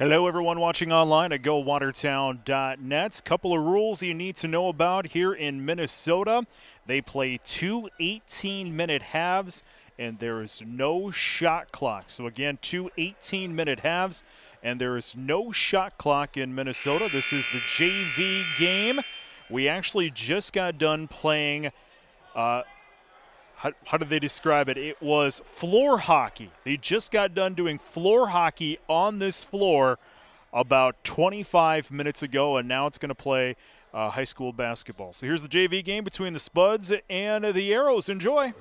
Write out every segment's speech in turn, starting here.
Hello, everyone watching online at GoWatertown.net. Couple of rules you need to know about here in Minnesota. They play two 18-minute halves, and there is no shot clock. So again, two 18-minute halves, and there is no shot clock in Minnesota. This is the JV game. We actually just got done playing how did they describe it? It was floor hockey. They just got done doing floor hockey on this floor about 25 minutes ago, and now it's going to play high school basketball. So here's the JV game between the Spuds and the Arrows. Enjoy.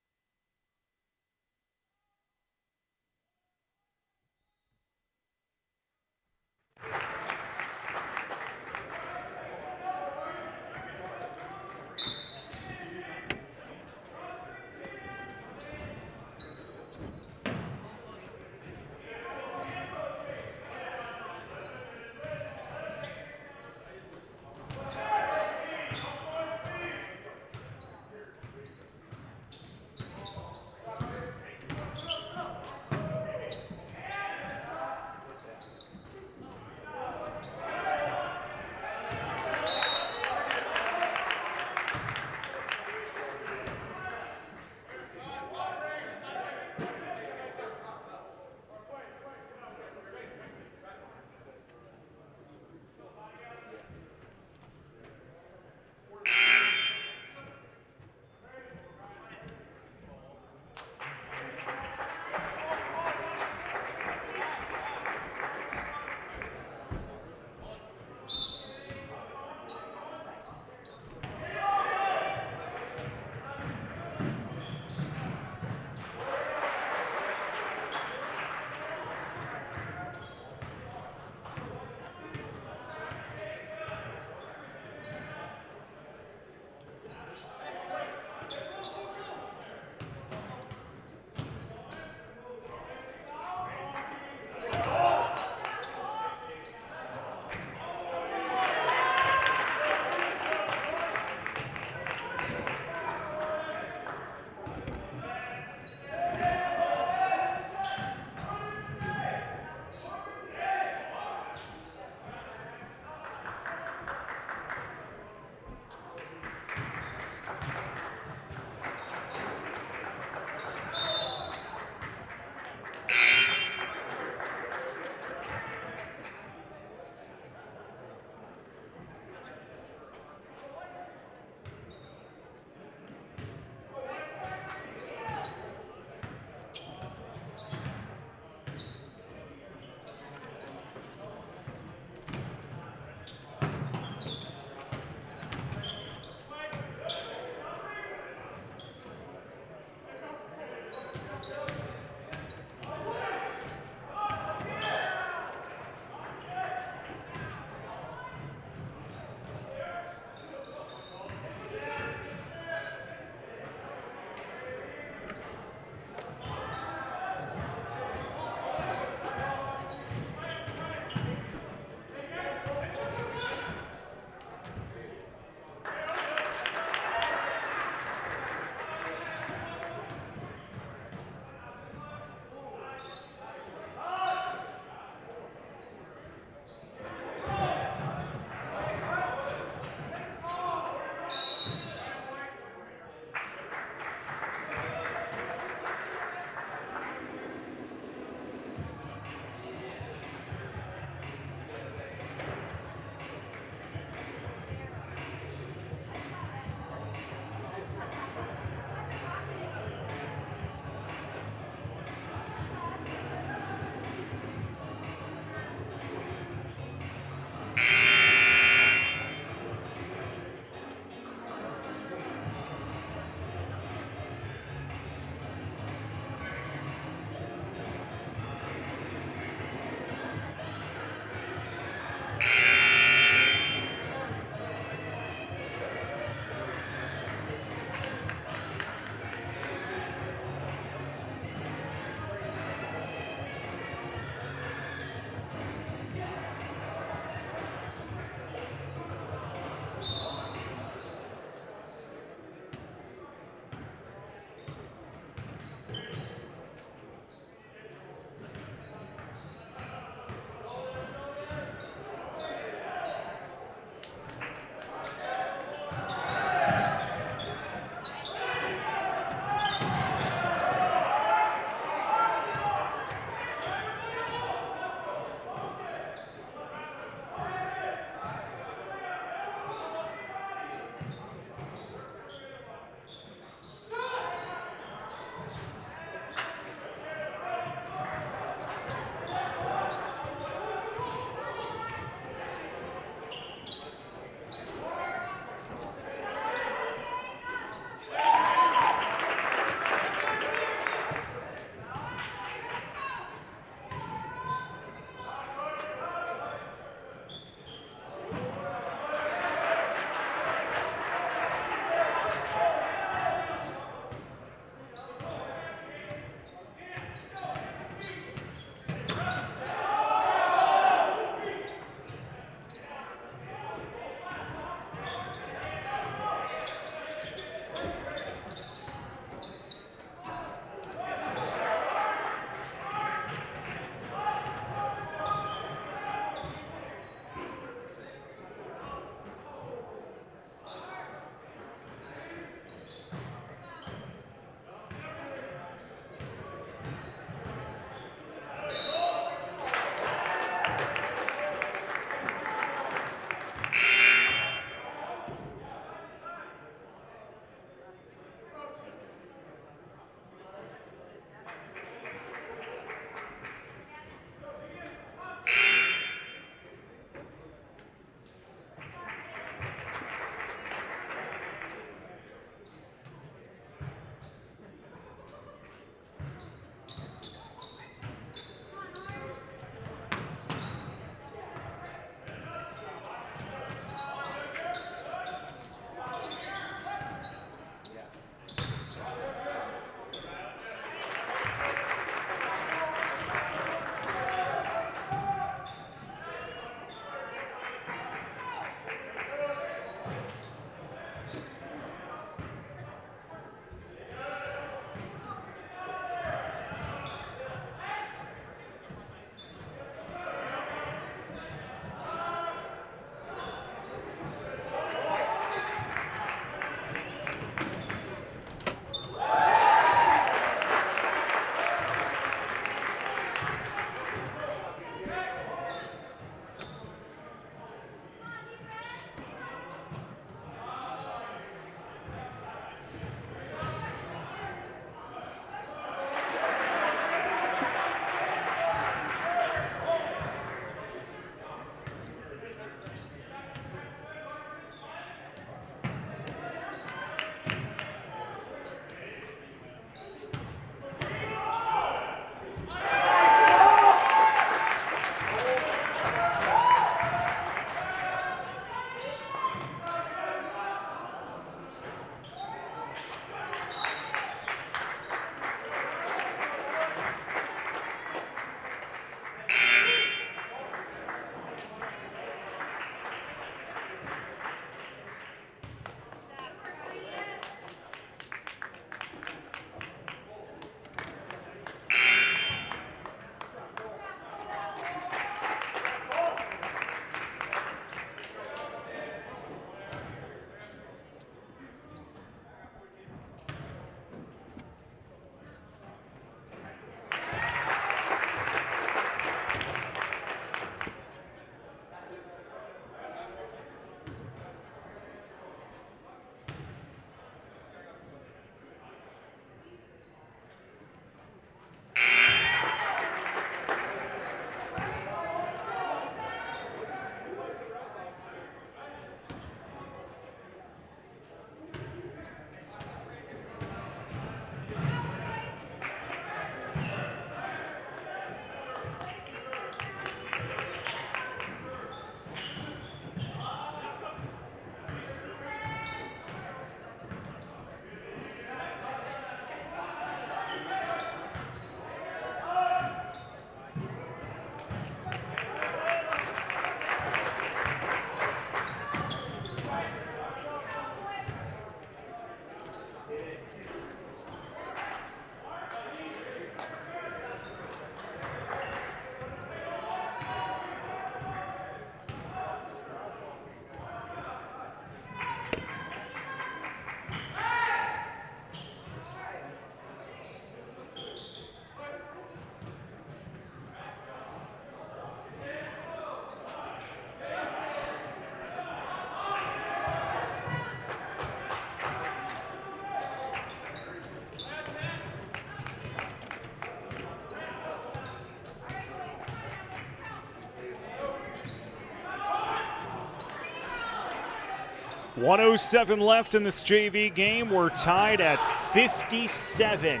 107 left in this JV game. We're tied at 57.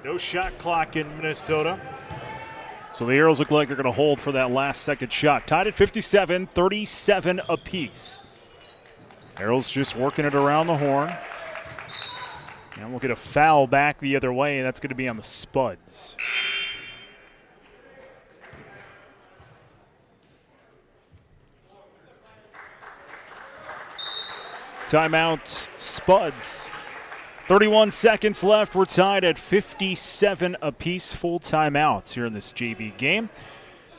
No shot clock in Minnesota. So the Arrows look like they're going to hold for that last second shot. Tied at 57, 37 apiece. Arrows just working it around the horn. And we'll get a foul back the other way, and that's going to be on the Spuds. Timeout, Spuds. 31 seconds left. We're tied at 57 apiece. Full timeouts here in this JV game.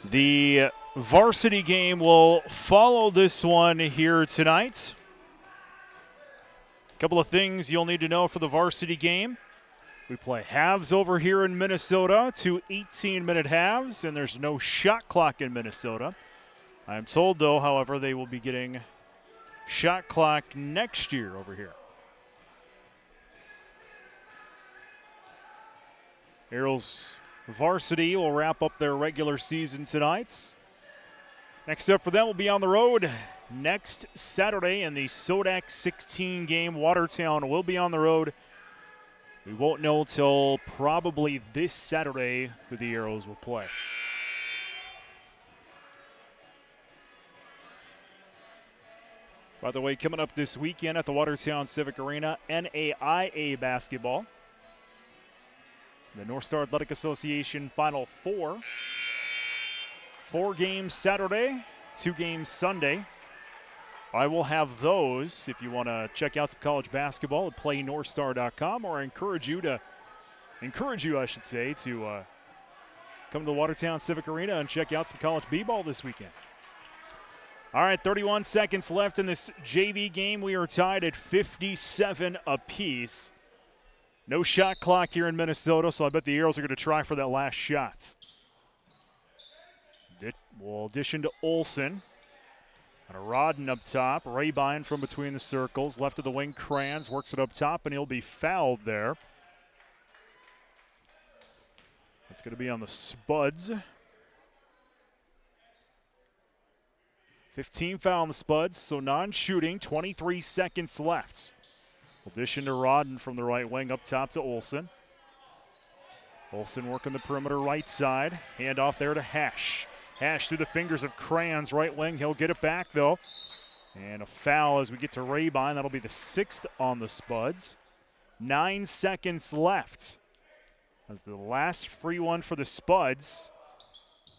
The varsity game will follow this one here tonight. A couple of things you'll need to know for the varsity game. We play halves over here in Minnesota, 2 18-minute halves, and there's no shot clock in Minnesota. I'm told, though, however, they will be getting shot clock next year over here. Arrows varsity will wrap up their regular season tonight. Next up for them will be on the road next Saturday in the Sodak 16 game. Watertown will be on the road. We won't know till probably this Saturday who the Arrows will play. By the way, coming up this weekend at the Watertown Civic Arena, NAIA basketball. The North Star Athletic Association Final Four. 4 games Saturday, 2 games Sunday. I will have those if you want to check out some college basketball at playnorthstar.com, or encourage you, to come to the Watertown Civic Arena and check out some college b-ball this weekend. All right, 31 seconds left in this JV game. We are tied at 57 apiece. No shot clock here in Minnesota, so I bet the Arrows are going to try for that last shot. We'll dish into Olsen. And a Rodden up top. Rabine from between the circles. Left of the wing, Kranz works it up top, and he'll be fouled there. That's going to be on the Spuds. 15 foul on the Spuds, so non-shooting. 23 seconds left. We'll dish into Rodden from the right wing up top to Olsen. Olsen working the perimeter right side. Hand off there to Hash. Hash through the fingers of Kranz, right wing. He'll get it back, though. And a foul as we get to Rabine. That'll be the 6th on the Spuds. 9 seconds left. That's the last free one for the Spuds.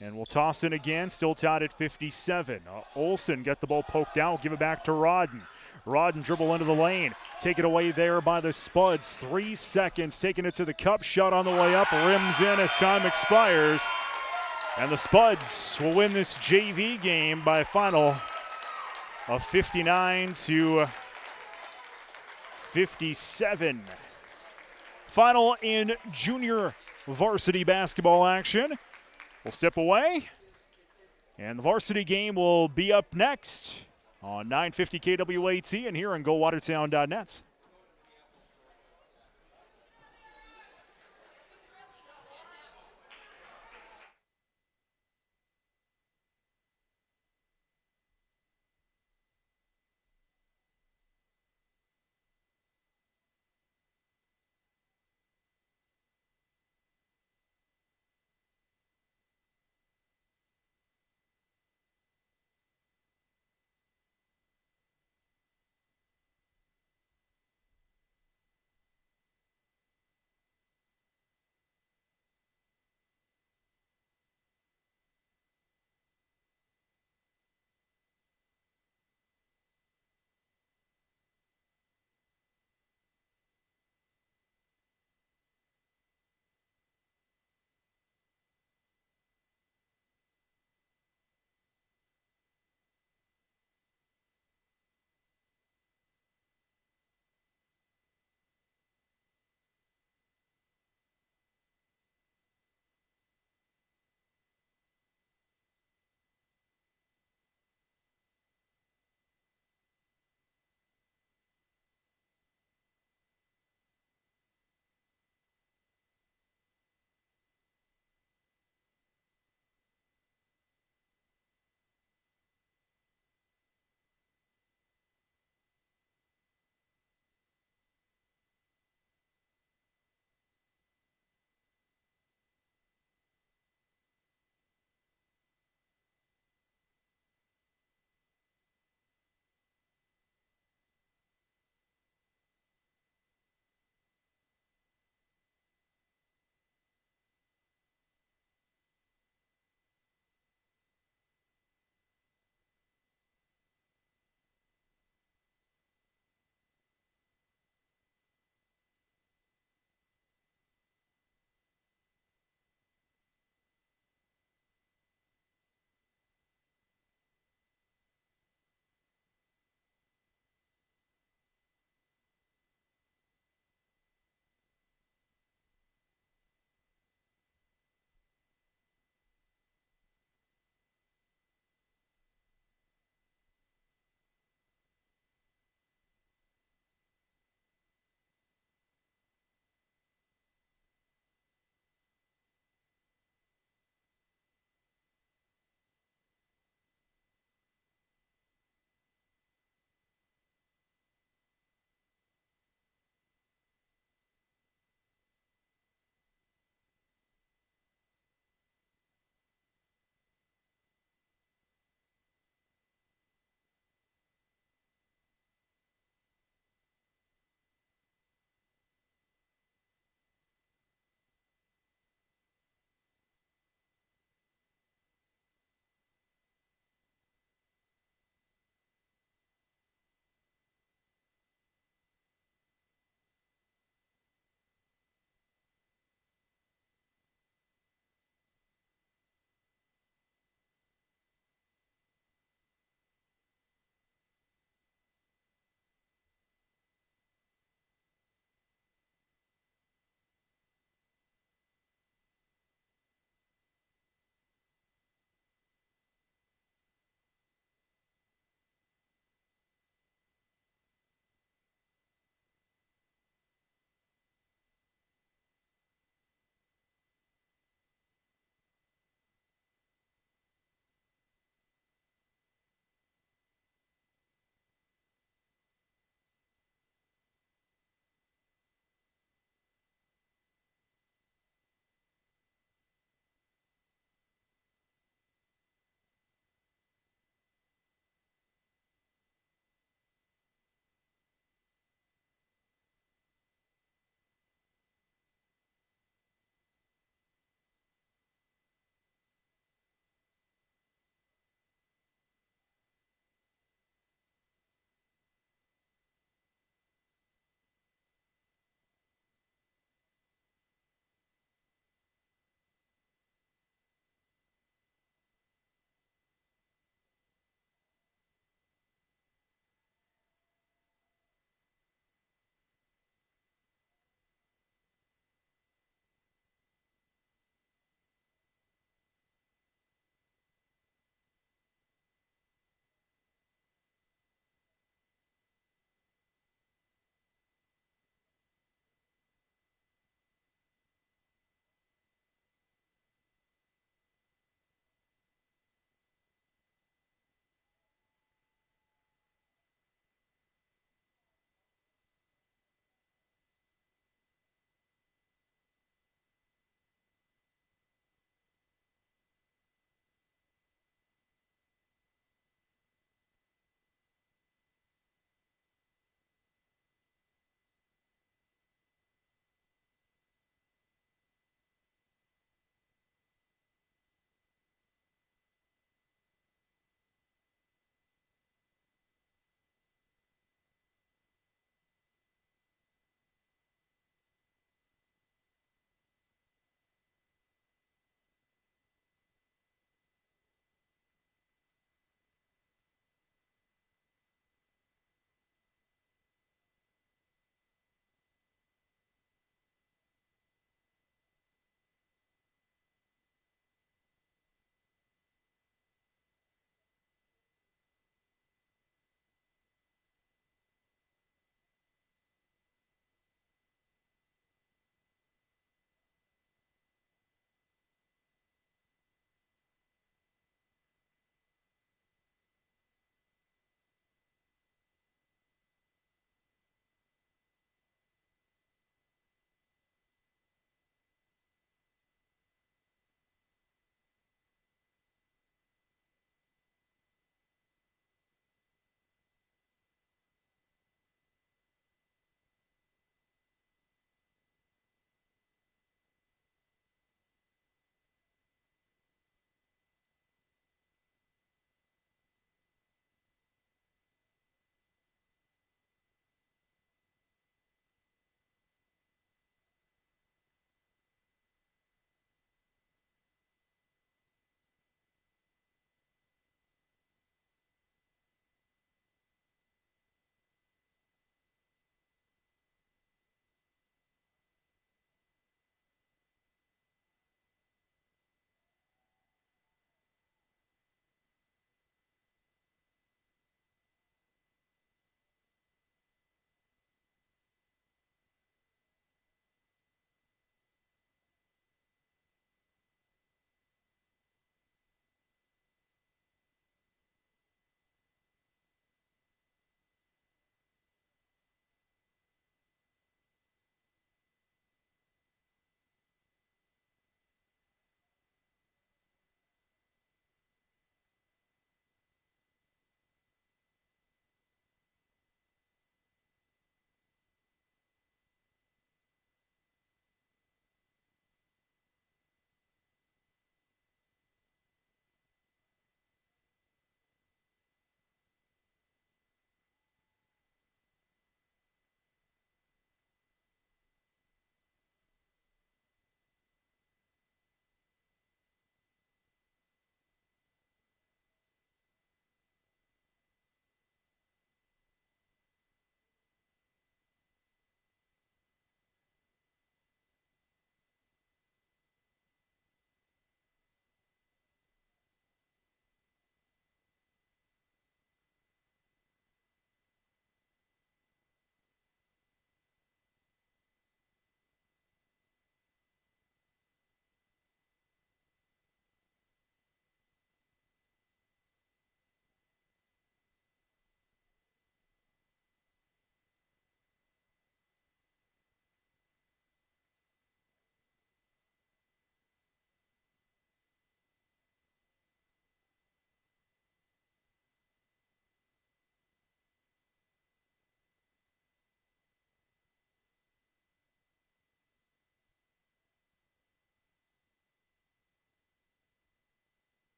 And we'll toss in again, still tied at 57. Olsen get the ball poked out, give it back to Rodden. Rodden dribble into the lane. Take it away there by the Spuds. 3 seconds, taking it to the cup. Shot on the way up, rims in as time expires. And the Spuds will win this JV game by a final of 59-57. Final in junior varsity basketball action. We'll step away, and the varsity game will be up next on 950 KWAT and here on GoWatertown.net.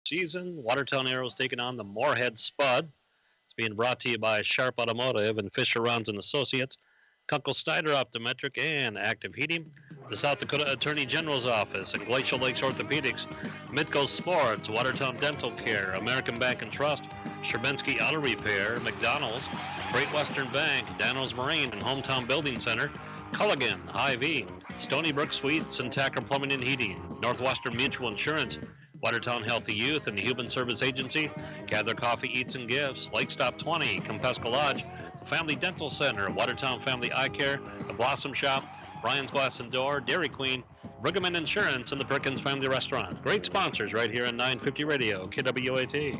season. Watertown Arrows taking on the Moorhead Spud. It's being brought to you by Sharp Automotive and Fisher Rounds and Associates, Kunkel Snyder Optometric, and Active Heating, the South Dakota Attorney General's Office, and Glacial Lakes Orthopedics, Midco Sports, Watertown Dental Care, American Bank and Trust, Sherbensky Auto Repair, McDonald's, Great Western Bank, Dano's Marine and Hometown Building Center, Culligan, Hy-Vee, Stony Brook Suites, and Tacker Plumbing and Heating, Northwestern Mutual Insurance, Watertown Healthy Youth and the Human Service Agency, Gather Coffee Eats and Gifts, Lake Stop 20, Compesca Lodge, the Family Dental Center, Watertown Family Eye Care, the Blossom Shop, Brian's Glass and Door, Dairy Queen, Brigham and Insurance, and the Perkins Family Restaurant. Great sponsors right here on 950 Radio, KWAT.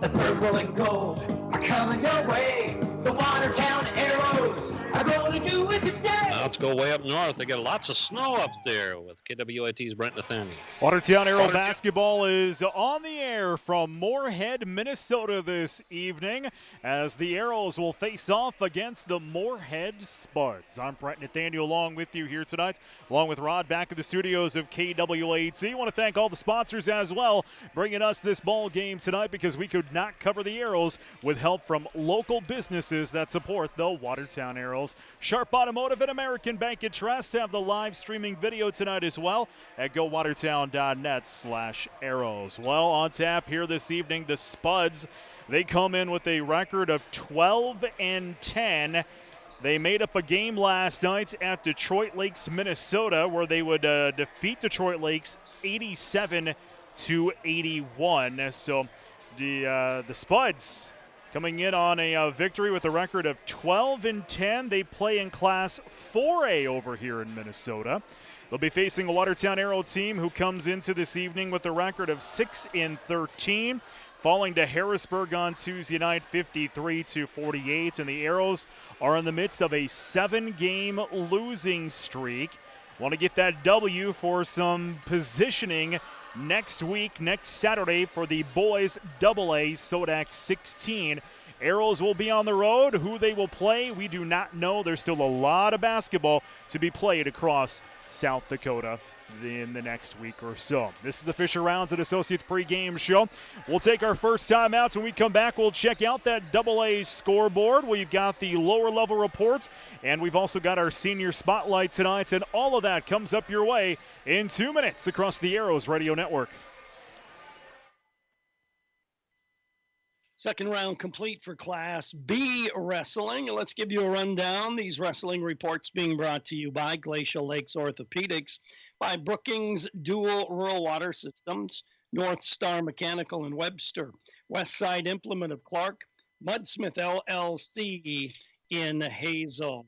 The purple and gold are coming your way. The Watertown Arrows are going to do it today. Now let's go way up north. They got lots of snow up there with KWAT's Brent Nathaniel. Watertown Arrow basketball is on the air from Moorhead, Minnesota this evening as the Arrows will face off against the Moorhead Spuds. I'm Brent Nathaniel along with you here tonight, along with Rod back at the studios of KWAT. I want to thank all the sponsors as well, bringing us this ball game tonight because we could not cover the Arrows with help from local businesses that support the Watertown Arrows. Sharp Automotive and American Bank and Trust have the live streaming video tonight as well at gowatertown.net/arrows. Well, on tap here this evening, the Spuds, they come in with a record of 12-10. They made up a game last night at Detroit Lakes, Minnesota, where they would defeat Detroit Lakes 87-81. So the Spuds coming in on a victory with a record of 12-10. They play in Class 4A over here in Minnesota. They'll be facing a Watertown Arrow team who comes into this evening with a record of 6-13, falling to Harrisburg on Tuesday night 53-48. And the Arrows are in the midst of a 7-game losing streak. Want to get that W for some positioning next week, next Saturday, for the boys AA Sodak 16. Arrows will be on the road. Who they will play, we do not know. There's still a lot of basketball to be played across South Dakota in the next week or so. This is the Fisher Rounds and Associates pregame show. We'll take our first time out. When we come back, we'll check out that AA scoreboard. We've got the lower level reports, and we've also got our senior spotlight tonight, and all of that comes up your way in 2 minutes across the Arrows Radio Network. Second round complete for Class B wrestling. Let's give you a rundown. These wrestling reports being brought to you by Glacial Lakes Orthopedics, by Brookings Dual Rural Water Systems, North Star Mechanical in Webster, Westside Implement of Clark, Mudsmith LLC in Hazel.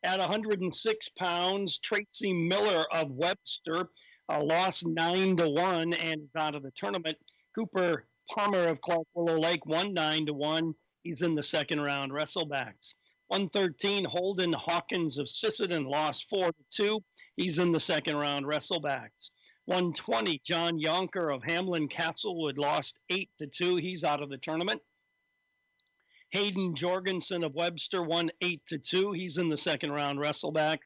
At 106 pounds, Tracy Miller of Webster lost 9-1 and is out of the tournament. Cooper Palmer of Clark Willow Lake won 9-1. He's in the second round. Wrestlebacks. 113, Holden Hawkins of Sisseton lost 4-2. He's in the second round. Wrestlebacks. 120, John Yonker of Hamlin Castlewood lost 8-2. He's out of the tournament. Hayden Jorgensen of Webster won 8-2. He's in the second round. Wrestleback.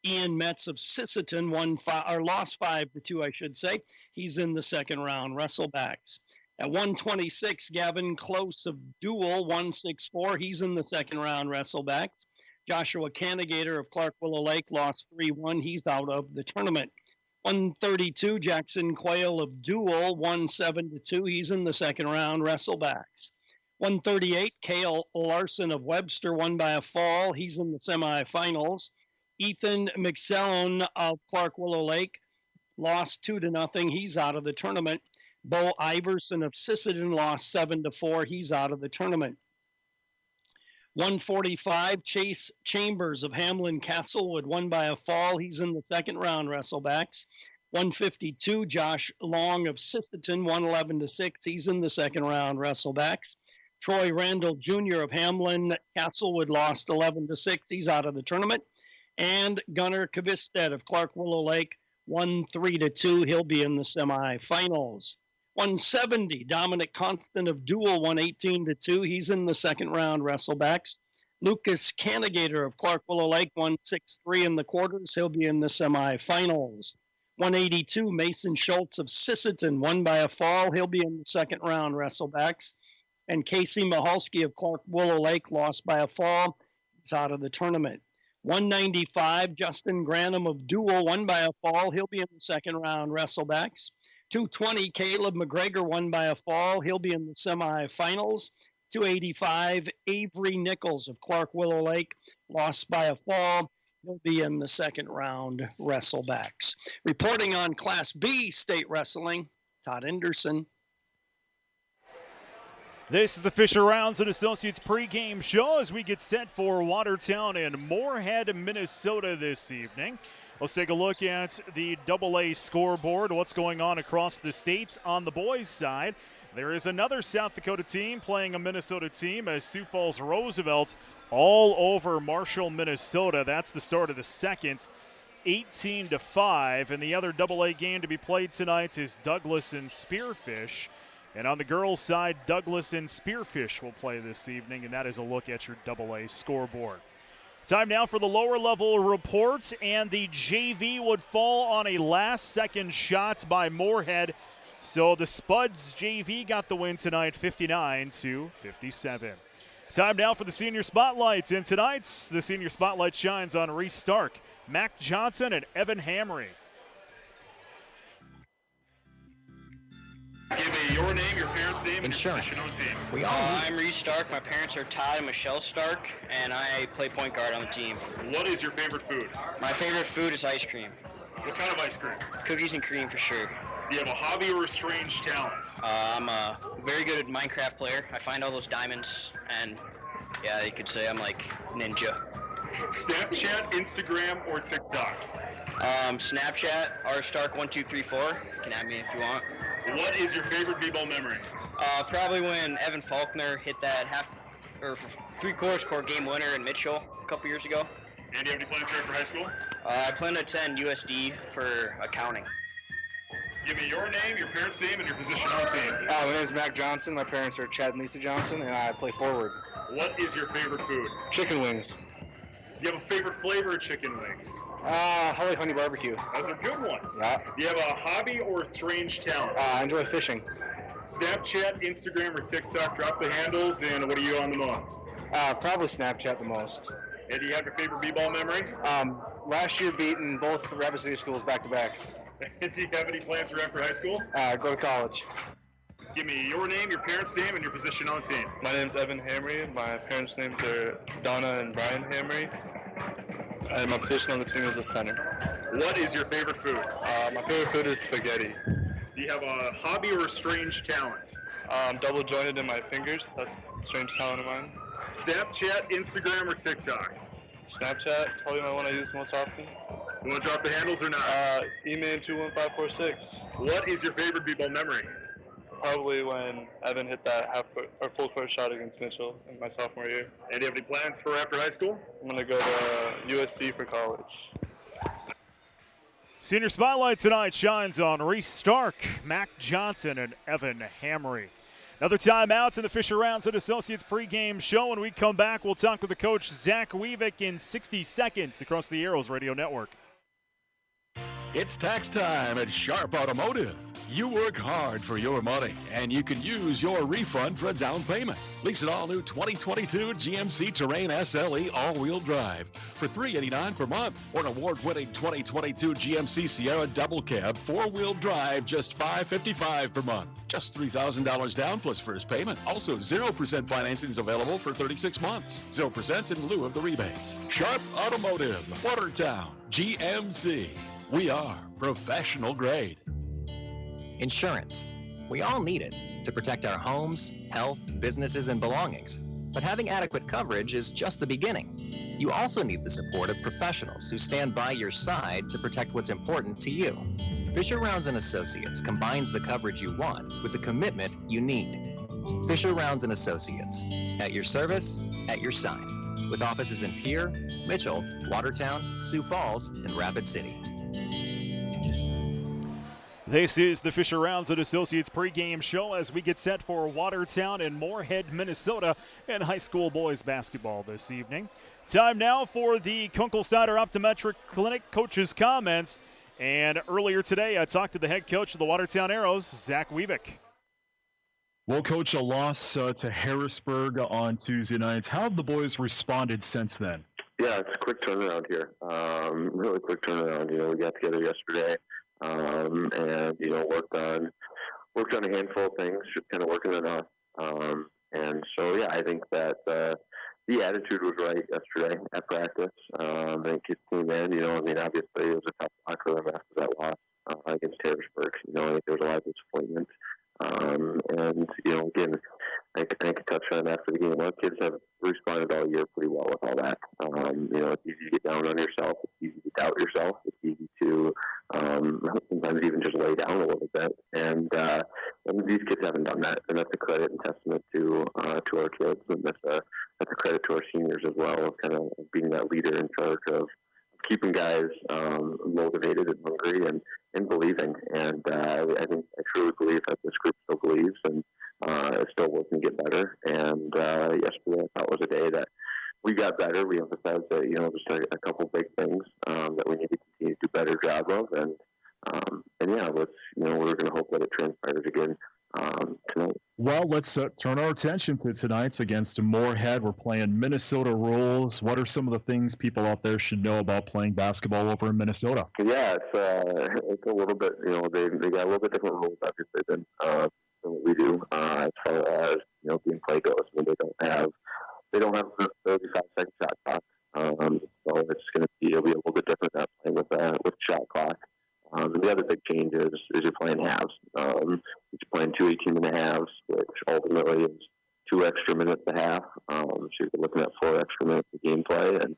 Ian Metz of Sisseton lost 5-2, I should say. He's in the second round. Wrestlebacks. At 126, Gavin Close of Dual, 164. He's in the second round. Wrestlebacks. Joshua Cannigator of Clark Willow Lake lost 3-1. He's out of the tournament. 132, Jackson Quayle of Dual, 1-7-2. He's in the second round. Wrestlebacks. 138, Cale Larson of Webster won by a fall. He's in the semifinals. Ethan McSellon of Clark Willow Lake lost 2-0. He's out of the tournament. Bo Iverson of Sisseton lost 7-4. He's out of the tournament. 145, Chase Chambers of Hamlin Castlewood won by a fall. He's in the second round. Wrestlebacks. 152, Josh Long of Sisseton won 11-6. He's in the second round. Wrestlebacks. Troy Randall Jr. of Hamlin Castlewood lost 11-6. He's out of the tournament. And Gunnar Kvisted of Clark Willow Lake won 3-2. He'll be in the semifinals. 170, Dominic Constant of Dual won 18-2. He's in the second round. Wrestlebacks. Lucas Cannigator of Clark Willow Lake won 6-3 in the quarters. He'll be in the semifinals. 182, Mason Schultz of Sisseton won by a fall. He'll be in the second round wrestlebacks. And Casey Mahalski of Clark Willow Lake lost by a fall. He's out of the tournament. 195, Justin Granum of Dual won by a fall. He'll be in the second round wrestlebacks. 220, Caleb McGregor won by a fall. He'll be in the semifinals. 285, Avery Nichols of Clark Willow Lake lost by a fall. He'll be in the second round wrestlebacks. Reporting on Class B state wrestling, Todd Anderson. This is the Fisher Rounds and Associates pregame show as we get set for Watertown and Moorhead, Minnesota this evening. Let's take a look at the AA scoreboard, what's going on across the states. On the boys' side, there is another South Dakota team playing a Minnesota team as Sioux Falls Roosevelt all over Marshall, Minnesota. That's the start of the second, 18-5. And the other AA game to be played tonight is Douglas and Spearfish. And on the girls' side, Douglas and Spearfish will play this evening, and that is a look at your AA scoreboard. Time now for the lower level reports, and the JV would fall on a last-second shot by Moorhead. So the Spuds JV got the win tonight, 59-57. Time now for the senior spotlights, and tonight's the senior spotlight shines on Reese Stark, Mac Johnson, and Evan Hamry. Give me your name, your parents' name, and Insurance. your position on the team. I'm Reese Stark. My parents are Todd and Michelle Stark, and I play point guard on the team. What is your favorite food? My favorite food is ice cream. What kind of ice cream? Cookies and cream for sure. Do you have a hobby or a strange talent? I'm a very good Minecraft player. I find all those diamonds, and yeah, you could say I'm like ninja. Snapchat, Instagram, or TikTok? Snapchat, rstark1234. You can add me if you want. What is your favorite b-ball memory? Probably when Evan Faulkner hit that three-quarters court game winner in Mitchell a couple years ago. And do you have any plans here for high school? I plan to attend USD for accounting. Give me your name, your parents' name, and your position on the team. My name is Mac Johnson. My parents are Chad and Lisa Johnson, and I play forward. What is your favorite food? Chicken wings. Do you have a favorite flavor of chicken wings? I like honey barbecue. Those are good ones. Yeah. Do you have a hobby or a strange talent? I enjoy fishing. Snapchat, Instagram, or TikTok, drop the handles, and what are you on the most? Probably Snapchat the most. And do you have your favorite b-ball memory? Last year beating both Rapid City schools back-to-back. And do you have any plans for after high school? Go to college. Give me your name, your parents' name, and your position on the team. My name's Evan Hamry. My parents' names are Donna and Brian Hamry. And my position on the team is a center. What is your favorite food? My favorite food is spaghetti. Do you have a hobby or a strange talent? I'm double jointed in my fingers. That's a strange talent of mine. Snapchat, Instagram, or TikTok? Snapchat is probably my one I use most often. You want to drop the handles or not? Email 21546. What is your favorite b-ball memory? Probably when Evan hit that full court shot against Mitchell in my sophomore year. And do you have any plans for after high school? I'm going to go to USD for college. Senior Spotlight tonight shines on Reese Stark, Mac Johnson, and Evan Hamry. Another timeout in the Fisher Rounds and Associates pregame show. When we come back, we'll talk with the coach, Zach Weavick, in 60 seconds across the Arrows Radio Network. It's tax time at Sharp Automotive. You work hard for your money, and you can use your refund for a down payment. Lease an all-new 2022 GMC Terrain SLE all-wheel drive for $389 per month, or an award-winning 2022 GMC Sierra Double Cab 4-wheel drive, just $555 per month. Just $3,000 down plus first payment. Also, 0% financing is available for 36 months. 0% in lieu of the rebates. Sharp Automotive, Watertown, GMC. We are professional grade. Insurance. We all need it to protect our homes, health, businesses, and belongings. But having adequate coverage is just the beginning. You also need the support of professionals who stand by your side to protect what's important to you. Fisher Rounds & Associates combines the coverage you want with the commitment you need. Fisher Rounds & Associates, at your service, at your side. With offices in Pierre, Mitchell, Watertown, Sioux Falls, and Rapid City. This is the Fisher Rounds and Associates pregame show as we get set for Watertown and Moorhead, Minnesota, and high school boys basketball this evening. Time now for the Kunkel Snyder Optometric Clinic coaches' comments. And earlier today, I talked to the head coach of the Watertown Arrows, Zach Weavick. Well, Coach, a loss to Harrisburg on Tuesday night. How have the boys responded since then? Yeah, it's a quick turnaround here. Really quick turnaround. We got together yesterday and, worked on a handful of things, just kind of working on us. And so, yeah, I think that the attitude was right yesterday at practice. I think kids came in, obviously it was a tough block for them after that loss against Harrisburg. I think there was a lot of disappointment. And, again, I could touch on after the game. Our kids have responded all year pretty well with all that. It's easy to get down on yourself. It's easy to doubt yourself. It's easy to sometimes even just lay down a little bit. And these kids haven't done that. And that's a credit and testament to our kids. And that's a credit to our seniors as well, of kind of being that leader in charge of keeping guys motivated and hungry and believing. And I truly believe that this group still believes and is still working to get better. And yesterday I thought was a day that we got better. We emphasized that, just a couple big things that we need to continue to do a better job of. And yeah, we're going to hope that it transpires again tonight. Well, let's turn our attention to tonight's against Moorhead. We're playing Minnesota rules. What are some of the things people out there should know about playing basketball over in Minnesota? Yeah, it's a little bit, they got a little bit different rules, obviously, than what we do as far as, being play goes. I mean, they don't have the 35-second shot clock. So it'll be a little bit different than playing with shot clock. And the other big change is you're playing halves. You're playing 2 18-minute halves, which ultimately is 2 extra minutes a half. So you're looking at 4 extra minutes of gameplay, and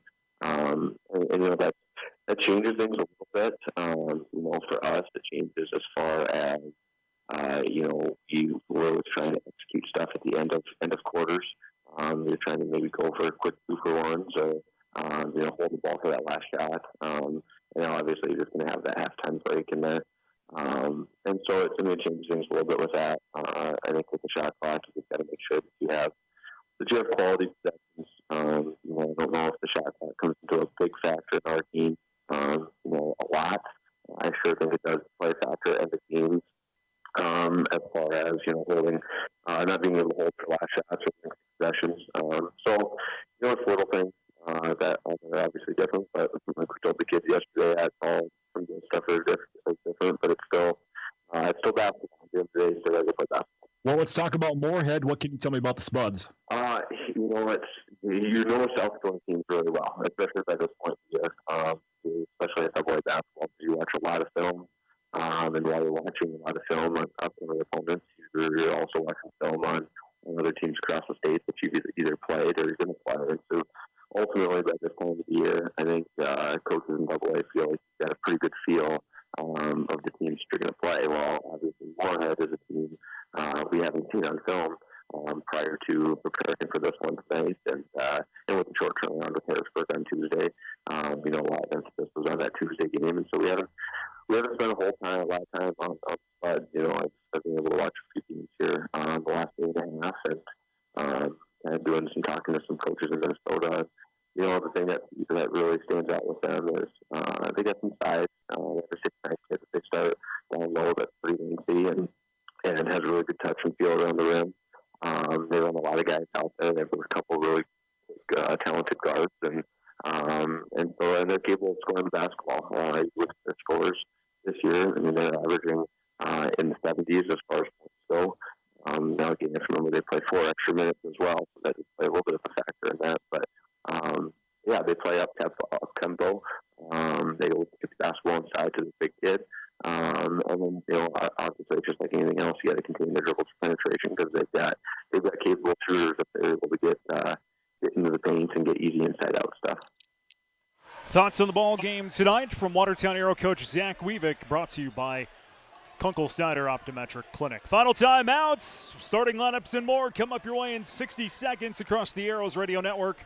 that changes things a little bit. For us, it changes as far as we're always trying to execute stuff at the end of quarters. You're trying to maybe go for quick 2-for-1s or hold the ball for that last shot. Obviously you're just going to have that halftime break in there. And so it changes things a little bit with that. I think with the shot clock, you've got to make sure that you have quality possessions. I don't know if the shot clock comes into a big factor in our team, a lot. I sure think it does play a factor in the games as far as, holding, not being able to hold their last shots or possessions. So, it's little things that are obviously different, but like we told the kids yesterday, that's all some of the stuff is different, but it's still basketball. At the end of the day, it's still play basketball. Well, let's talk about Moorhead. What can you tell me about the Spuds? You know South Dakota teams really well, especially by this point of the year, especially at double A basketball. You watch a lot of film, and while you're watching a lot of film on upcoming opponents, you're also watching film on other teams across the state that you've either played or you're going to play. So ultimately, by this time of the year, I think coaches in double A feel like you've got a pretty good feel of the teams you're going to play. Well, obviously, Moorhead is a team we haven't seen on film prior to preparing for this one tonight, and with the short turnaround with Harrisburg on Tuesday, a lot of emphasis was on that Tuesday game, and so we haven't spent a lot of time on Spud. I've been able to watch a few teams here the last day and a half, and doing some talking to some coaches in Minnesota. The thing that really stands out with them is they got some size. They have a 6'9" kid that they start down low that's pretty lengthy and has really good touch and feel around the rim. They run a lot of guys out there. They have a couple really talented guards, and they're capable of scoring the basketball. You look at their scores this year. I mean, they're averaging in the 70s as far as points go. Now again, if you remember, they play 4 extra minutes as well, so that does play a little bit of a factor in that. But they play up tempo. They go get the basketball inside to the big kid. And then, obviously, just like anything else, you got to continue to dribble for penetration because they've got capable shooters if they're able to get into the paint and get easy inside-out stuff. Thoughts on the ball game tonight from Watertown Arrow coach Zach Weavick, brought to you by Kunkel Snyder Optometric Clinic. Final timeouts, starting lineups and more come up your way in 60 seconds across the Arrows Radio Network.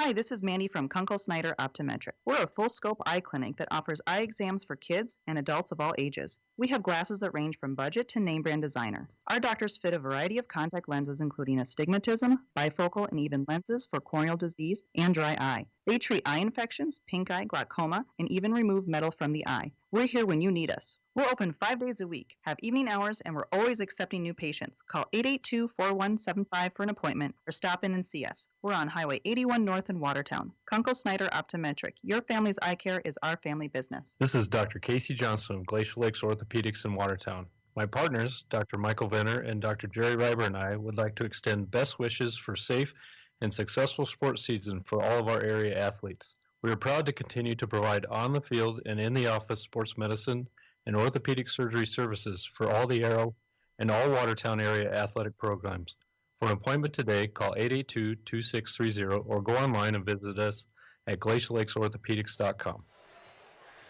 Hi, this is Mandy from Kunkel Snyder Optometric. We're a full-scope eye clinic that offers eye exams for kids and adults of all ages. We have glasses that range from budget to name brand designer. Our doctors fit a variety of contact lenses including astigmatism, bifocal, and even lenses for corneal disease and dry eye. They treat eye infections, pink eye, glaucoma, and even remove metal from the eye. We're here when you need us. We're open 5 days a week, have evening hours, and we're always accepting new patients. Call 882-4175 for an appointment or stop in and see us. We're on Highway 81 North in Watertown. Kunkel Snyder Optometric. Your family's eye care is our family business. This is Dr. Casey Johnson of Glacial Lakes Orthopedics in Watertown. My partners, Dr. Michael Venner and Dr. Jerry Reiber, and I would like to extend best wishes for safe and successful sports season for all of our area athletes. We are proud to continue to provide on the field and in the office sports medicine and orthopedic surgery services for all the Aero and all Watertown area athletic programs. For an appointment today, call 882-2630 or go online and visit us at glaciallakes.orthopedics.com.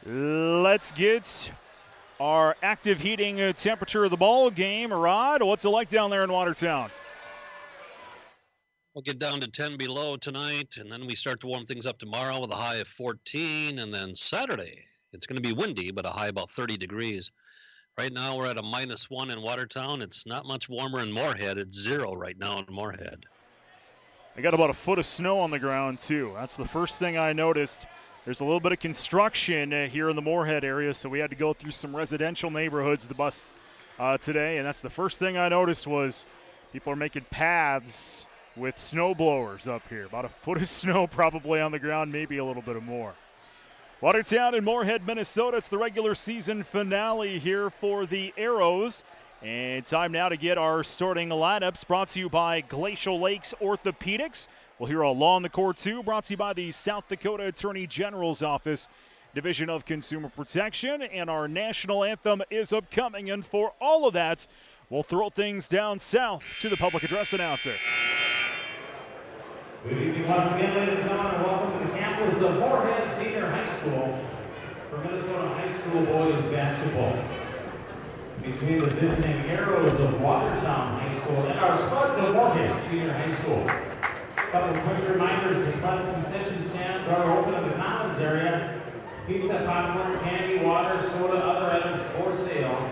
Let's get our active heating temperature of the ball game. Rod, what's it like down there in Watertown? We'll get down to 10 below tonight, and then we start to warm things up tomorrow with a high of 14, and then Saturday, it's going to be windy, but a high about 30 degrees. Right now, we're at a -1 in Watertown. It's not much warmer in Moorhead. It's 0 right now in Moorhead. I got about a foot of snow on the ground, too. That's the first thing I noticed. There's a little bit of construction here in the Moorhead area, so we had to go through some residential neighborhoods, the bus today, and that's the first thing I noticed was people are making paths with snow blowers up here. About a foot of snow probably on the ground, maybe a little bit more. Watertown and Moorhead, Minnesota. It's the regular season finale here for the Arrows. And time now to get our starting lineups, brought to you by Glacial Lakes Orthopedics. We'll hear a Law on the Court 2, brought to you by the South Dakota Attorney General's Office, Division of Consumer Protection. And our national anthem is upcoming. And for all of that, we'll throw things down south to the public address announcer. Good evening once again, ladies and gentlemen, and welcome to the campus of Moorhead Senior High School for Minnesota High School boys basketball. Between the visiting Arrows of Watertown High School and our Spuds of Moorhead Senior High School. A couple of quick reminders, the Spuds concession stands are open in the commons area. Pizza, popcorn, candy, water, soda, other items for sale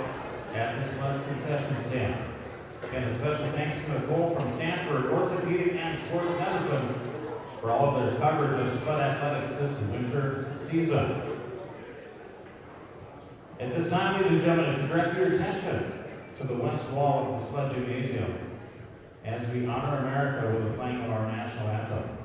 at the Spuds concession stand. Again, a special thanks to Nicole from Sanford Orthopedic and Sports Medicine for all of their coverage of Spud Athletics this winter season. At this time, ladies and gentlemen, to direct your attention to the west wall of the Spud Gymnasium as we honor America with the playing of our national anthem.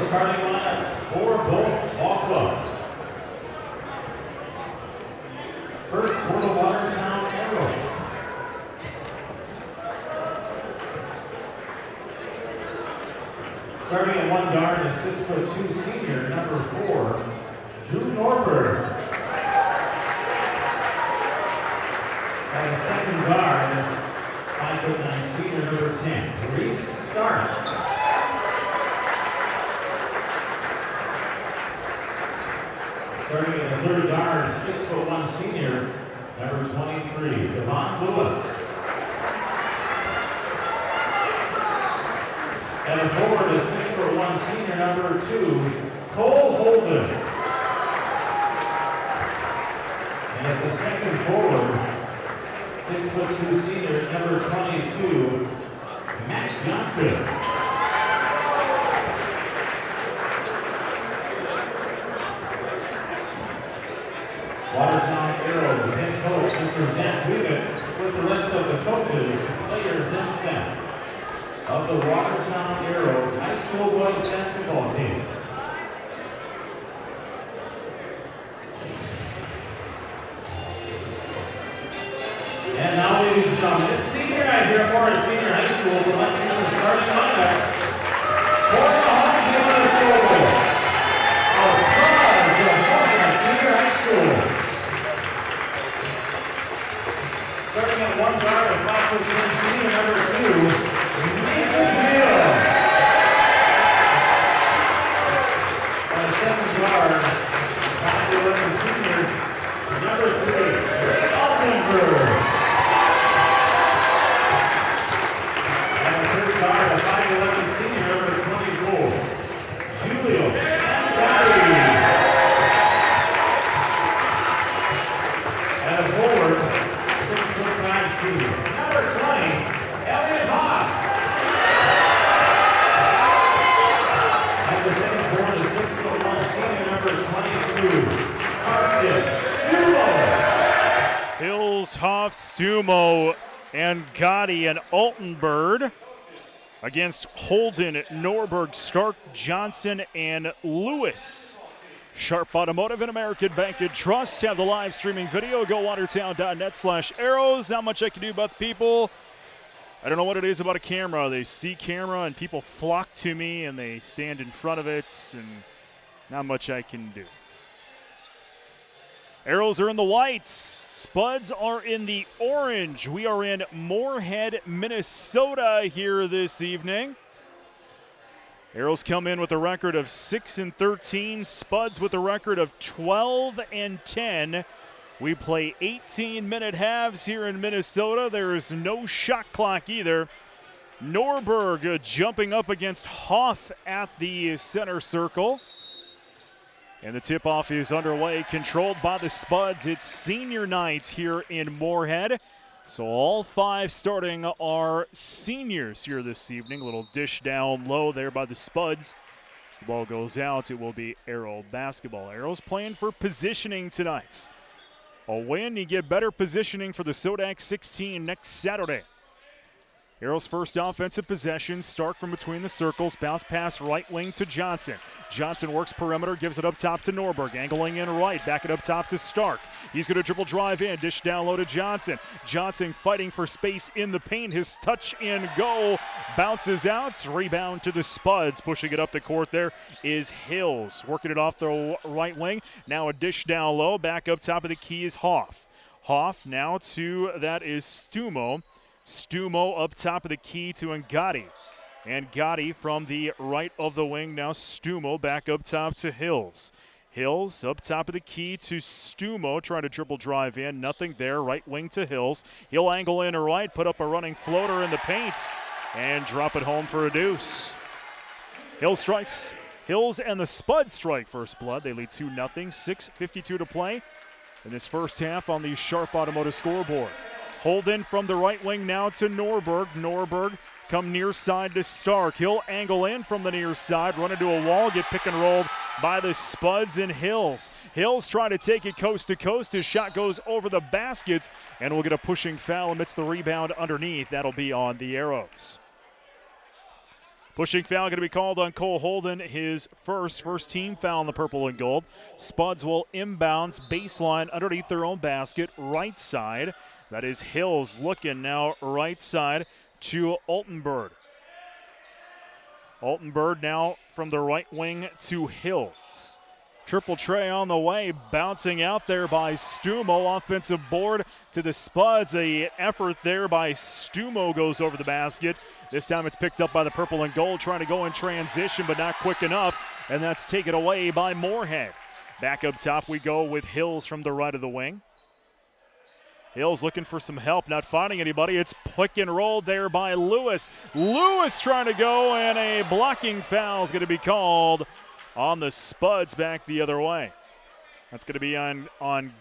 Starting lineups for both ball clubs. First for the Watertown Arrows. Starting at one guard is 6'2" senior, number 4, Drew Norberg. At a second guard, 5'9" senior, number 10, Reese Stark. Starting at the third guard, 6'1" senior, number 23, Devon Lewis. And the forward is 6'1" senior, number 2, Cole Holden. And at the second forward, 6'2" senior, number 22, Matt Johnson. Watertown Arrows head coach, Mr. Zach Weavitt, with the rest of the coaches, players, and staff of the Watertown Arrows High School Boys Basketball Team. And now, ladies and gentlemen, it's senior night here for our senior high school. So let's hear the starting lineups for the Hockey Minnesota. Our stars of Moorhead Senior High School. Starting at one guard, a 5'10" senior, number 2, Mason Hill. On the second guard, 5'11" senior, number 3, Altenberg. And the third guard, a 5'11" senior, number 24, Julio Andrade. And a forward, 6'9" senior, number 20, Elliot Hawk. And the second forward is 6'1" senior, number 22, Carson Stumo. Hills, Hoff, Stumo, and Gotti and Altenberg against Holden, Norberg, Stark, Johnson, and Lewis. Sharp Automotive and American Bank and Trust have the live streaming video. Go watertown.net/arrows. Not much I can do about the people. I don't know what it is about a camera. They see camera and people flock to me and they stand in front of it, and not much I can do. Arrows are in the whites. Spuds are in the orange. We are in Moorhead, Minnesota here this evening. Arrows come in with a record of 6-13. Spuds with a record of 12-10. We play 18-minute halves here in Minnesota. There is no shot clock either. Norberg jumping up against Hoff at the center circle. And the tip-off is underway, controlled by the Spuds. It's senior night here in Moorhead. So all 5 starting are seniors here this evening. A little dish down low there by the Spuds. As the ball goes out, it will be Arrow basketball. Arrow's playing for positioning tonight. A win, you get better positioning for the Sodak 16 next Saturday. Arrow's first offensive possession. Stark from between the circles. Bounce pass right wing to Johnson. Johnson works perimeter, gives it up top to Norberg. Angling in right, back it up top to Stark. He's going to dribble drive in, dish down low to Johnson. Johnson fighting for space in the paint. His touch and go bounces out. Rebound to the Spuds. Pushing it up the court there is Hills. Working it off the right wing. Now a dish down low. Back up top of the key is Hoff. Hoff now to, that is Stumo. Stumo up top of the key to Ngati. And Gotti from the right of the wing. Now Stumo back up top to Hills. Hills up top of the key to Stumo, trying to dribble drive in. Nothing there. Right wing to Hills. He'll angle in right, put up a running floater in the paint, and drop it home for a deuce. Hills strikes. Hills and the Spuds strike first blood. They lead 2-0. 6:52 to play in this first half on the Sharp Automotive scoreboard. Holden from the right wing now to Norberg. Norberg come near side to Stark. He'll angle in from the near side, run into a wall, get pick and rolled by the Spuds and Hills. Hills trying to take it coast to coast. His shot goes over the baskets, and we'll get a pushing foul amidst the rebound underneath. That'll be on the Arrows. Pushing foul going to be called on Cole Holden, his first team foul in the purple and gold. Spuds will inbounds baseline underneath their own basket, right side. That is Hills looking now right side to Altenberg. Altenberg now from the right wing to Hills. Triple tray on the way, bouncing out there by Stumo. Offensive board to the Spuds. A effort there by Stumo goes over the basket. This time it's picked up by the purple and gold, trying to go in transition, but not quick enough. And that's taken away by Moorhead. Back up top we go with Hills from the right of the wing. Hills looking for some help, not finding anybody. It's pick and roll there by Lewis. Lewis trying to go, and a blocking foul is going to be called on the Spuds back the other way. That's going to be on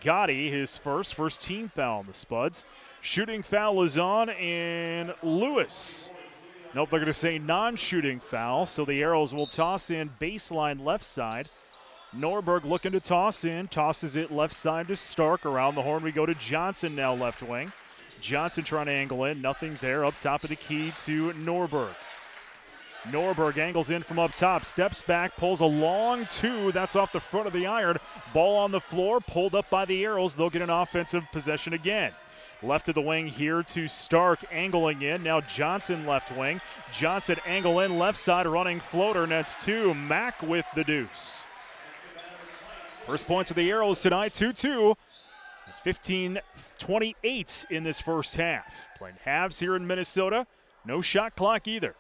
Gotti, his first team foul on the Spuds. Shooting foul is on, and Lewis. Nope, they're going to say non-shooting foul, so the Arrows will toss in baseline left side. Norberg looking to toss in, tosses it left side to Stark. Around the horn we go to Johnson now left wing. Johnson trying to angle in, nothing there. Up top of the key to Norberg. Norberg angles in from up top, steps back, pulls a long two. That's off the front of the iron. Ball on the floor, pulled up by the Arrows. They'll get an offensive possession again. Left of the wing here to Stark, angling in. Now Johnson left wing. Johnson angle in left side, running floater. Nets two. Mack with the deuce. First points of the Arrows tonight, 2-2. 15-28 in this first half. Playing halves here in Minnesota. No shot clock either.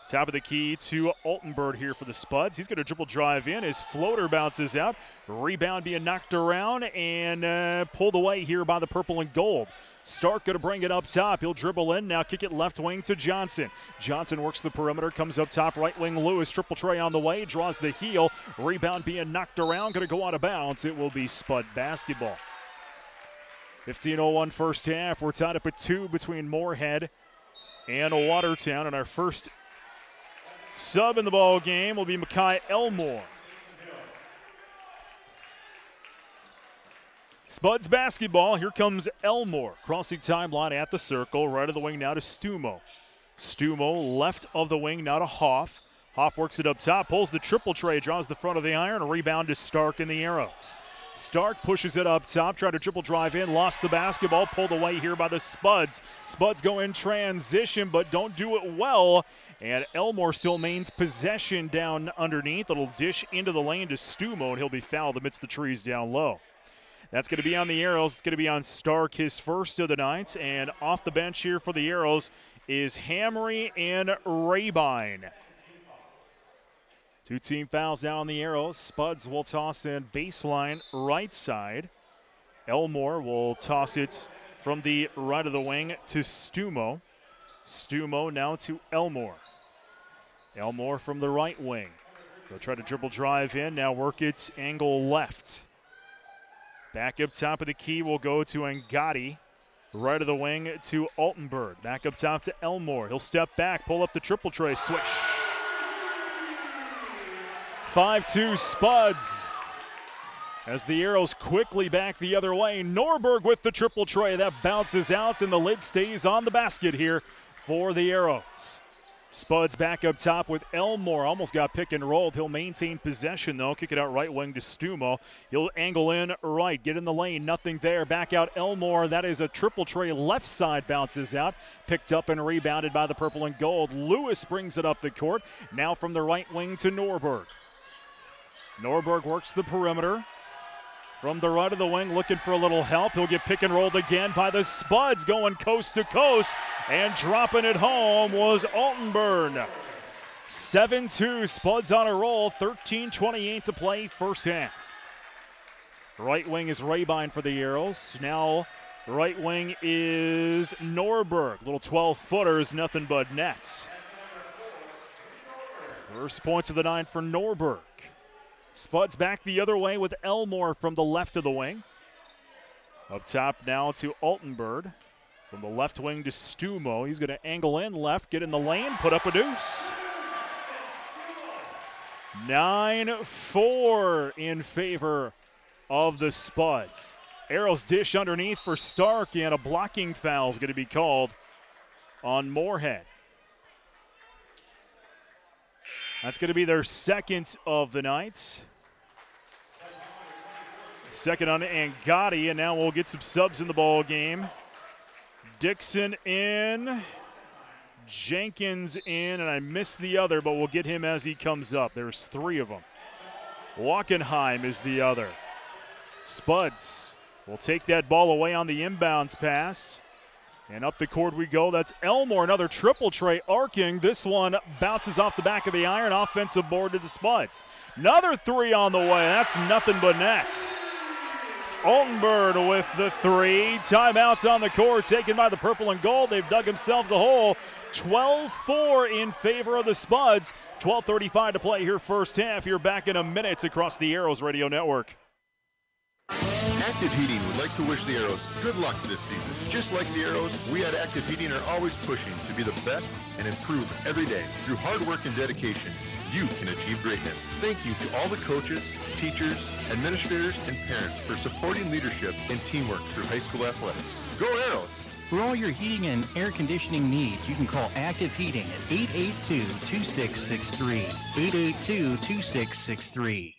Top of the key to Altenberg here for the Spuds. He's going to dribble drive in. His floater bounces out. Rebound being knocked around and pulled away here by the purple and gold. Stark going to bring it up top. He'll dribble in. Now kick it left wing to Johnson. Johnson works the perimeter, comes up top. Right wing Lewis. Triple tray on the way. Draws the heel. Rebound being knocked around. Going to go out of bounds. It will be Spud basketball. 15:01 first half. We're tied up at 2 between Moorhead and Watertown. And our first sub in the ball game will be Makai Elmore. Spuds basketball. Here comes Elmore. Crossing timeline at the circle. Right of the wing now to Stumo. Stumo left of the wing now to Hoff. Hoff works it up top. Pulls the triple tray. Draws the front of the iron. A rebound to Stark in the Arrows. Stark pushes it up top. Tried to triple drive in. Lost the basketball. Pulled away here by the Spuds. Spuds go in transition but don't do it well. And Elmore still maintains possession down underneath. It'll dish into the lane to Stumo, and he'll be fouled amidst the trees down low. That's going to be on the Arrows. It's going to be on Stark, his first of the night. And off the bench here for the Arrows is Hamry and Rabine. 2 team fouls now on the Arrows. Spuds will toss in baseline right side. Elmore will toss it from the right of the wing to Stumo. Stumo now to Elmore. Elmore from the right wing. They'll try to dribble drive in. Now work it angle left. Back up top of the key will go to Ngati. Right of the wing to Altenberg. Back up top to Elmore. He'll step back, pull up the triple tray, switch. 5-2 Spuds. As the Arrows quickly back the other way. Norberg with the triple tray. That bounces out and the lid stays on the basket here for the Arrows. Spuds back up top with Elmore. Almost got pick and rolled. He'll maintain possession, though. Kick it out right wing to Stumo. He'll angle in right. Get in the lane. Nothing there. Back out Elmore. That is a triple tray. Left side bounces out. Picked up and rebounded by the purple and gold. Lewis brings it up the court. Now from the right wing to Norberg. Norberg works the perimeter. From the right of the wing, looking for a little help. He'll get pick and rolled again by the Spuds, going coast to coast, and dropping it home was Altenburn. 7-2, Spuds on a roll, 13:28 to play first half. Right wing is Rabine for the Arrows. Now right wing is Norberg. Little 12-footers, nothing but nets. First points of the night for Norberg. Spuds back the other way with Elmore from the left of the wing. Up top now to Altenberg. From the left wing to Stumo. He's going to angle in left, get in the lane, put up a deuce. 9-4 in favor of the Spuds. Arrows dish underneath for Stark, and a blocking foul is going to be called on Moorhead. That's going to be their second of the night. Second on Ngati, and now we'll get some subs in the ball game. Dixon in, Jenkins in, and I missed the other, but we'll get him as he comes up. There's 3 of them. Wackenheim is the other. Spuds will take that ball away on the inbounds pass. And up the court we go. That's Elmore, another triple tray arcing. This one bounces off the back of the iron. Offensive board to the Spuds. Another three on the way. That's nothing but nets. It's Altenberg with the three. Timeouts on the court taken by the purple and gold. They've dug themselves a hole. 12-4 in favor of the Spuds. 12:35 to play here first half. You're back in a minute across the Arrows Radio Network. Active Heating would like to wish the Arrows good luck this season. Just like the Arrows, we at Active Heating are always pushing to be the best and improve every day. Through hard work and dedication, you can achieve greatness. Thank you to all the coaches, teachers, administrators, and parents for supporting leadership and teamwork through high school athletics. Go Arrows! For all your heating and air conditioning needs, you can call Active Heating at 882-2663. 882-2663.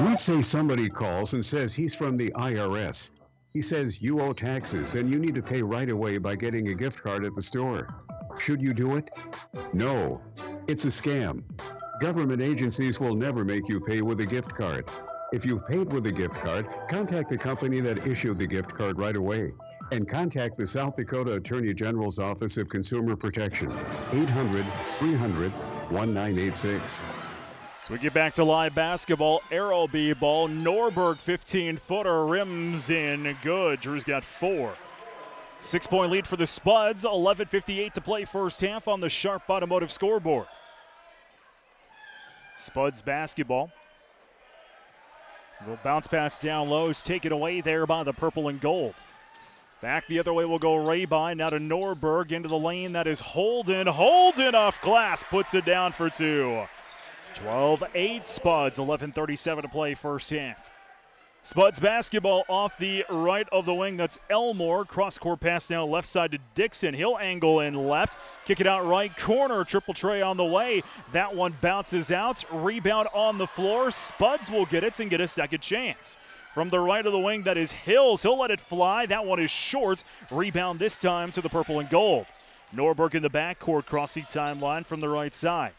Let's say somebody calls and says he's from the IRS. He says you owe taxes and you need to pay right away by getting a gift card at the store. Should you do it? No. It's a scam. Government agencies will never make you pay with a gift card. If you've paid with a gift card, contact the company that issued the gift card right away. And contact the South Dakota Attorney General's Office of Consumer Protection. 800-300-1986. So we get back to live basketball. Arrow B-ball. Norberg 15-footer rims in good. Drew's got 4. 6-point lead for the Spuds. 11:58 to play first half on the Sharp Automotive scoreboard. Spuds basketball. A little bounce pass down low is taken away there by the purple and gold. Back the other way will go Rayby. Now to Norberg into the lane. That is Holden. Holden off glass. Puts it down for 2. 12-8 Spuds, 11:37 to play first half. Spuds basketball off the right of the wing. That's Elmore. Cross-court pass now left side to Dixon. He'll angle in left. Kick it out right corner. Triple tray on the way. That one bounces out. Rebound on the floor. Spuds will get it and get a second chance. From the right of the wing, that is Hills. He'll let it fly. That one is short. Rebound this time to the purple and gold. Norberg in the backcourt, crossing timeline from the right side.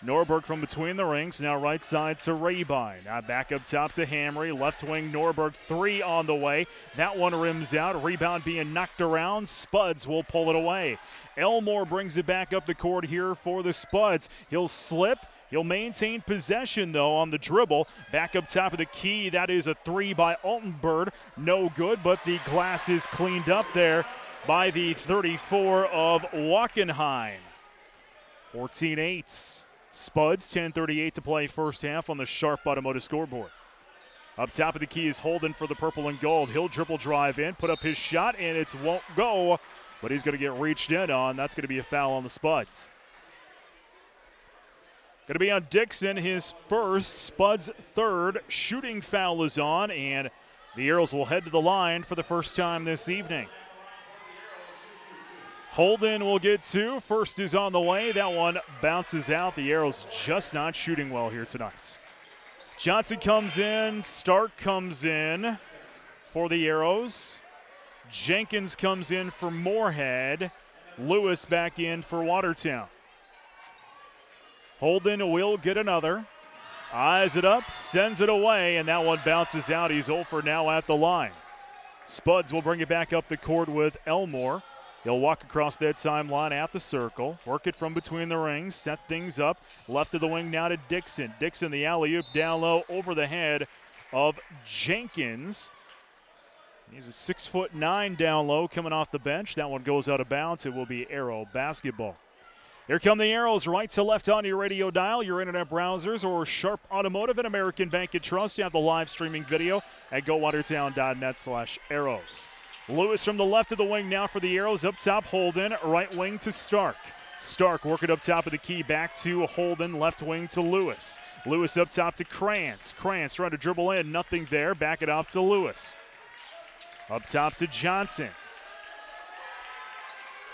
Norberg from between the rings, now right side to Rayby. Now back up top to Hamry. Left wing, Norberg, 3 on the way. That one rims out. Rebound being knocked around. Spuds will pull it away. Elmore brings it back up the court here for the Spuds. He'll slip. He'll maintain possession, though, on the dribble. Back up top of the key. That is a 3 by Altenberg. No good, but the glass is cleaned up there by the 34 of Wackenheim. 14-8. Spuds, 10:38 to play first half on the Sharp Automotive scoreboard. Up top of the key is Holden for the purple and gold. He'll dribble drive in, put up his shot, and it won't go, but he's going to get reached in on. That's going to be a foul on the Spuds. Going to be on Dixon, his first. Spuds' third. Shooting foul is on, and the Arrows will head to the line for the first time this evening. Holden will get 2. First is on the way. That one bounces out. The Arrows just not shooting well here tonight. Johnson comes in. Stark comes in for the Arrows. Jenkins comes in for Moorhead. Lewis back in for Watertown. Holden will get another. Eyes it up, sends it away, and that one bounces out. He's 0 for now at the line. Spuds will bring it back up the court with Elmore. He'll walk across that timeline at the circle, work it from between the rings, set things up. Left of the wing now to Dixon. Dixon, the alley-oop down low over the head of Jenkins. He's a 6'9" down low coming off the bench. That one goes out of bounds. It will be Arrow basketball. Here come the Arrows, right to left on your radio dial, your internet browsers, or Sharp Automotive and American Bank and Trust. You have the live streaming video at gowatertown.net/arrows. Lewis from the left of the wing now for the Arrows. Up top, Holden. Right wing to Stark. Stark working up top of the key. Back to Holden. Left wing to Lewis. Lewis up top to Krantz. Krantz trying to dribble in. Nothing there. Back it off to Lewis. Up top to Johnson.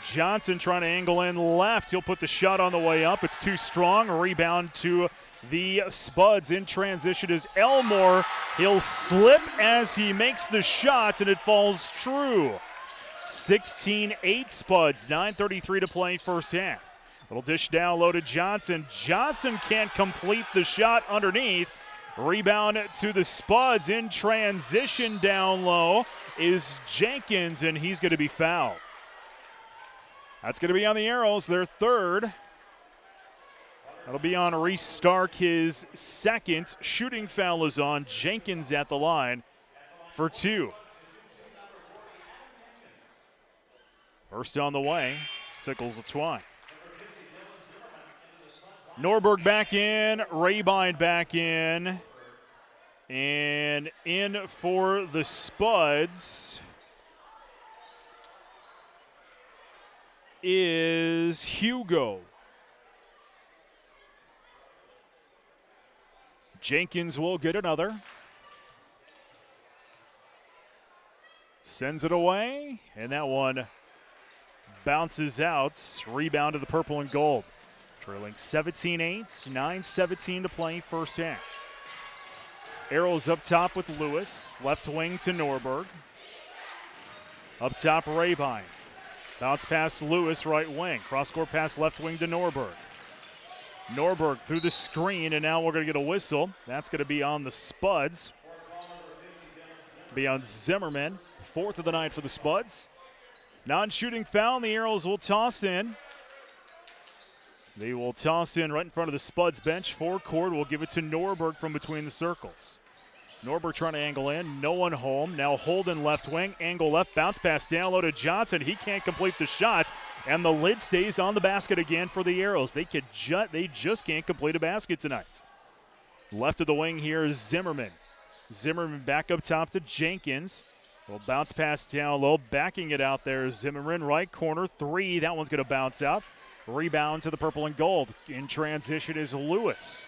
Johnson trying to angle in left. He'll put the shot on the way up. It's too strong. Rebound to the Spuds in transition is Elmore. He'll slip as he makes the shot, and it falls true. 16-8 Spuds, 9:33 to play first half. Little dish down low to Johnson. Johnson can't complete the shot underneath. Rebound to the Spuds. In transition down low is Jenkins, and he's going to be fouled. That's going to be on the Arrows, their third. That'll be on Reese Stark, his second. Shooting foul is on. Jenkins at the line for 2. First on the way, tickles the twine. Norberg back in, Rabine back in, and in for the Spuds is Hugo. Jenkins will get another. Sends it away, and that one bounces out. Rebound to the purple and gold. Trailing 17-8, 9:17 to play first half. Arrows up top with Lewis. Left wing to Norberg. Up top, Rabine. Bounce pass Lewis, right wing. Cross-court pass left wing to Norberg. Norberg through the screen, and now we're going to get a whistle. That's going to be on the Spuds. Be on Zimmerman. 4th of the night for the Spuds. Non-shooting foul, and the Arrows will toss in. They will toss in right in front of the Spuds bench. Forecourt will give it to Norberg from between the circles. Norberg trying to angle in. No one home. Now Holden left wing. Angle left. Bounce pass down low to Johnson. He can't complete the shot. And the lid stays on the basket again for the Arrows. They just can't complete a basket tonight. Left of the wing here is Zimmerman. Zimmerman back up top to Jenkins. Will bounce pass down low. Backing it out there is Zimmerman. Right corner. 3. That one's going to bounce out. Rebound to the purple and gold. In transition is Lewis.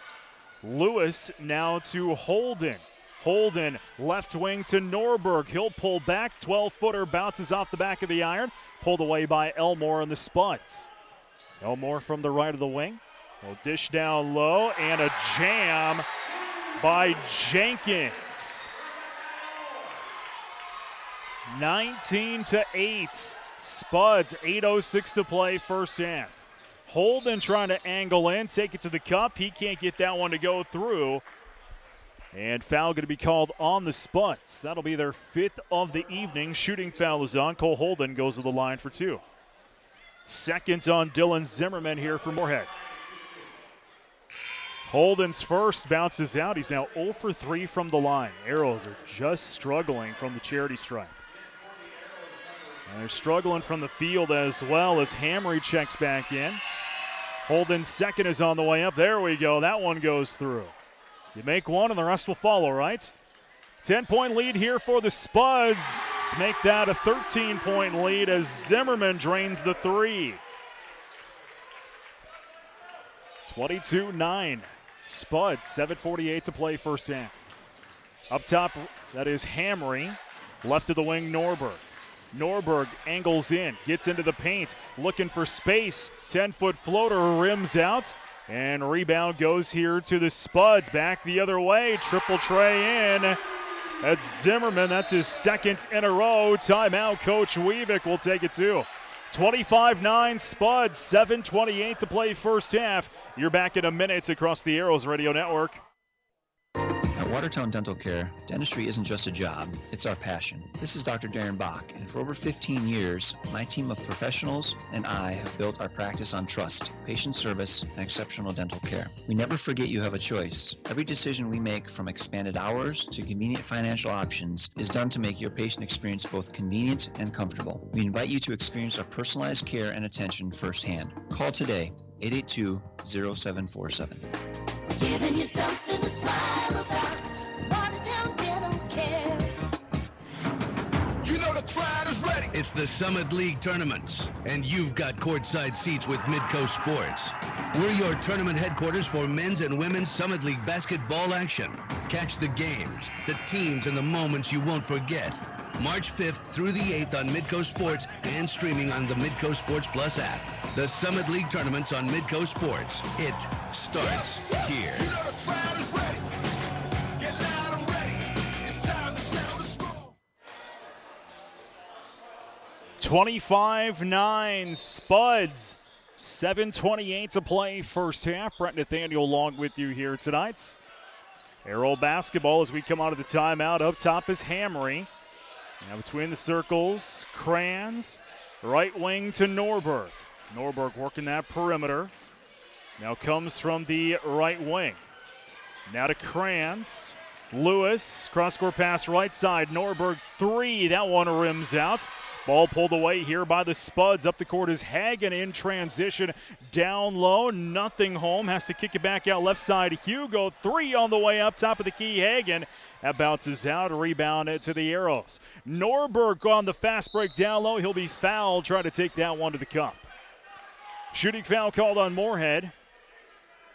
Lewis now to Holden. Holden left wing to Norberg. He'll pull back. 12-footer bounces off the back of the iron. Pulled away by Elmore and the Spuds. Elmore from the right of the wing. Will dish down low, and a jam by Jenkins. 19-8. Spuds, 8:06 to play first half. Holden trying to angle in, take it to the cup. He can't get that one to go through. And foul going to be called on the Spuds. That'll be their 5th of the evening. Shooting foul is on. Cole Holden goes to the line for 2. Seconds on Dylan Zimmerman here for Moorhead. Holden's first bounces out. He's now 0 for 3 from the line. Arrows are just struggling from the charity stripe. And they're struggling from the field as well as Hamry checks back in. Holden's second is on the way up. There we go. That one goes through. You make one and the rest will follow, right? 10-point lead here for the Spuds. Make that a 13-point lead as Zimmerman drains the 3. 22-9. Spuds, 7:48 to play first half. Up top, that is Hamry. Left of the wing, Norberg. Norberg angles in, gets into the paint, looking for space. 10-foot floater rims out, and rebound goes here to the Spuds. Back the other way, triple tray in. That's Zimmerman. That's his second in a row. Timeout, Coach Weavick will take it too. 25-9 Spuds, 7:28 to play first half. You're back in a minute across the Arrows Radio Network. At Watertown Dental Care, dentistry isn't just a job, it's our passion. This is Dr. Darren Bach, and for over 15 years, my team of professionals and I have built our practice on trust, patient service, and exceptional dental care. We never forget you have a choice. Every decision we make, from expanded hours to convenient financial options, is done to make your patient experience both convenient and comfortable. We invite you to experience our personalized care and attention firsthand. Call today, 882-0747. Giving you something to smile about. Watertown Dental Care. You know the crowd is ready. It's the Summit League tournaments, and you've got courtside seats with Midco Sports. We're your tournament headquarters for men's and women's Summit League basketball action. Catch the games, the teams, and the moments you won't forget. March 5th through the 8th on Midco Sports and streaming on the Midco Sports Plus app. The Summit League tournaments on Midco Sports. It starts here. You know the crowd is ready. Get loud and ready. It's time to sound the score. 25-9 Spuds. 7:28 to play first half. Brett Nathaniel along with you here tonight. Arrow basketball as we come out of the timeout. Up top is Hamry. Now between the circles, Kranz. Right wing to Norberg. Norberg working that perimeter. Now comes from the right wing. Now to Kranz. Lewis, cross-court pass right side. Norberg 3, that one rims out. Ball pulled away here by the Spuds. Up the court is Hagen in transition. Down low, nothing home. Has to kick it back out left side. Hugo, 3 on the way up top of the key. Hagen, that bounces out. Rebound it to the Arrows. Norberg on the fast break down low. He'll be fouled. Try to take that one to the cup. Shooting foul called on Moorhead.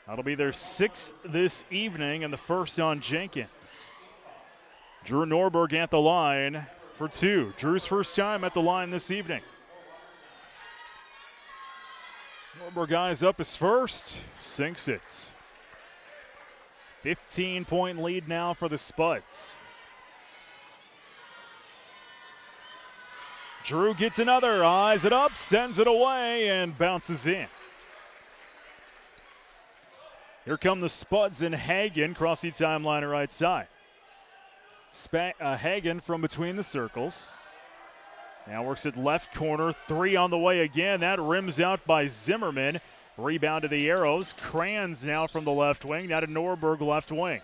That'll be their 6th this evening and the first on Jenkins. Drew Norberg at the line for 2. Drew's first time at the line this evening. Norberg eyes up his first, sinks it. 15-point lead now for the Spuds. Drew gets another, eyes it up, sends it away, and bounces in. Here come the Spuds and Hagen, crossing timeline right side. Hagen from between the circles. Now works it left corner, 3 on the way again. That rims out by Zimmerman. Rebound to the Arrows. Kranz now from the left wing, now to Norberg left wing.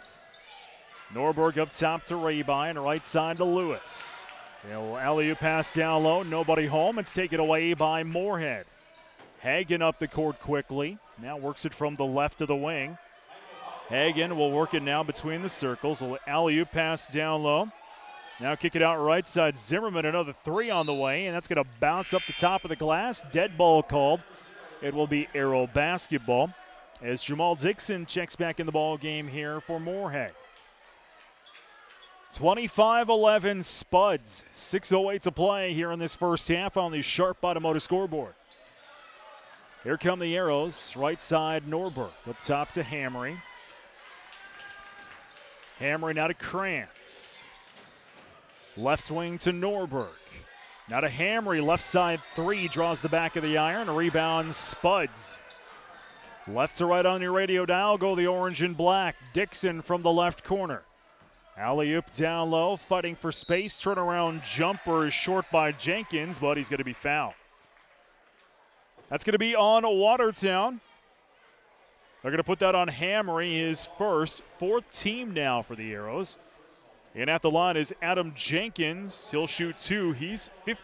Norberg up top to Rabine, right side to Lewis. Alley-oop pass down low, nobody home. It's taken away by Moorhead. Hagen up the court quickly. Now works it from the left of the wing. Hagen will work it now between the circles. Alley-oop pass down low. Now kick it out right side. Zimmerman, another 3 on the way, and that's going to bounce up the top of the glass. Dead ball called. It will be Arrow basketball as Jamal Dixon checks back in the ball game here for Moorhead. 25-11 Spuds. 6:08 to play here in this first half on the Sharp Automotive scoreboard. Here come the Arrows. Right side, Norberg. Up top to Hamry. Hamry now to Kranz. Left wing to Norberg. Now to Hamry. Left side 3. Draws the back of the iron. A rebound, Spuds. Left to right on your radio dial. Go the orange and black. Dixon from the left corner. Alley-oop down low. Fighting for space. Turnaround jumper is short by Jenkins, but he's going to be fouled. That's going to be on Watertown. They're going to put that on Hamry, his first, 4th team now for the Arrows. And at the line is Adam Jenkins. He'll shoot 2. He's 50.